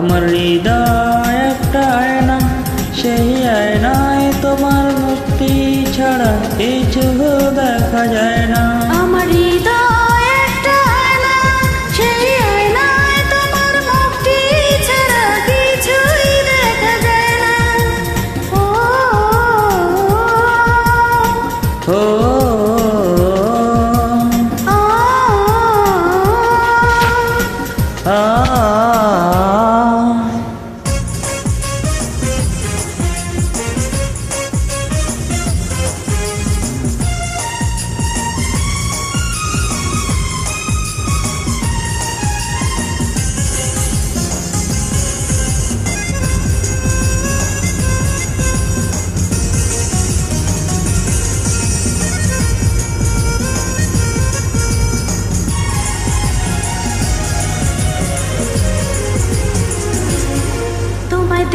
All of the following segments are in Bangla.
আমার হৃদয় একটা আয়না, সেই আয়নায় তোমার মুক্তি ছাড়া কিছু দেখা যায় না। আমার হৃদয় একটা আয়না, সেই আয়নায় তোমার মুক্তি ছাড়া কিছুই দেখা যায় না। ও ও আ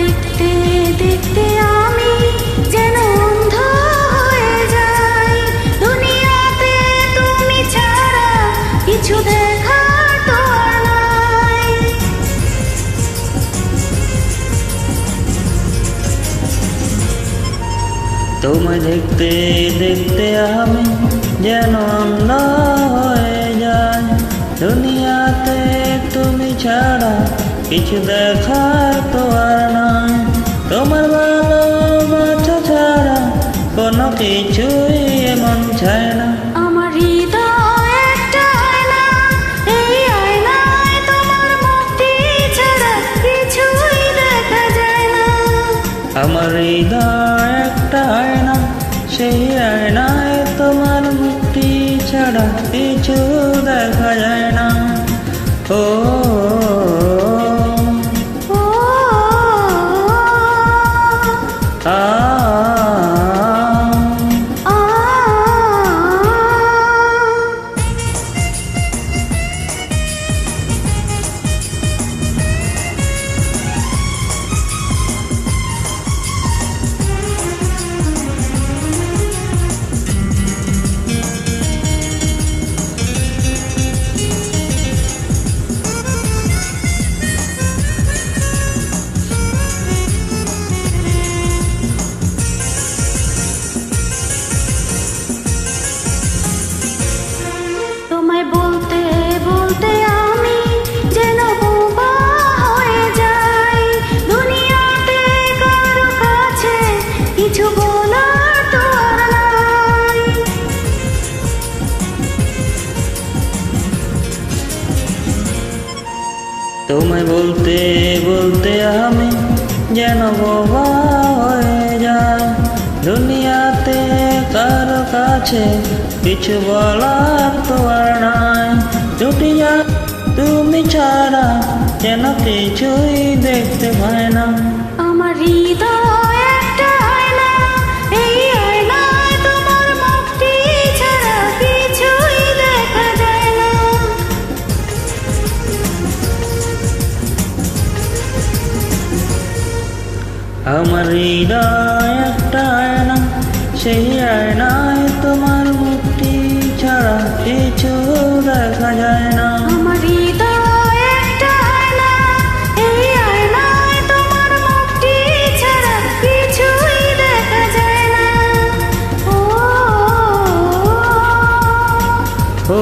দেখতে দেখতে আমি যেন অন্ধ হয়ে যাই। দুনিয়াতে তুমি ছাড়া কিছু দেখার তো আর নাই। তোমায় দেখতে দেখতে আমি যেন অন্ধ হয়ে যাই। দুনিয়াতে তুমি ছাড়া কিছু দেখার তো আর নাই। তোমার ভালোবাসা ছাড়া কোনো কিছুই এমন চায় না। আমার হৃদয় একটা আয়না, এই আয়নায় তোমার মুক্তি ছাড়া কিছুই দেখা যায় না। আমার হৃদয় একটা আয়না, সেই আয়নায় তোমার মুক্তি ছাড়া কিছু দেখা যায় না। ও তোমায় বলতে বলতে আমি যেন বোবা হয়ে যাই। দুনিয়াতে কারো কাছে কিছু বলার তো আর নাই। তোমায় বলতে বলতে আমি যেন বোবা হয়ে যাই। দুনিয়াতে কারো কাছে কিছু বলার তো আর নাই। ছুটি যা তুমি ছাড়া যেন কিছুই দেখতে পায় না। আমার হৃদয় একটা আয়না, এই আয়নায় তোমার মুক্তি ছাড়া কিছুই দেখা যায় না। আমার হৃদয় একটা আয়না, সেই আয়নায় তোমার মুক্তি ছাড়া কিছু দেখা যায় না। আমার হৃদয় একটা আয়না, এই আয়নায় তোমার মুক্তি ছাড়া কিছুই দেখা যায় না। ও ও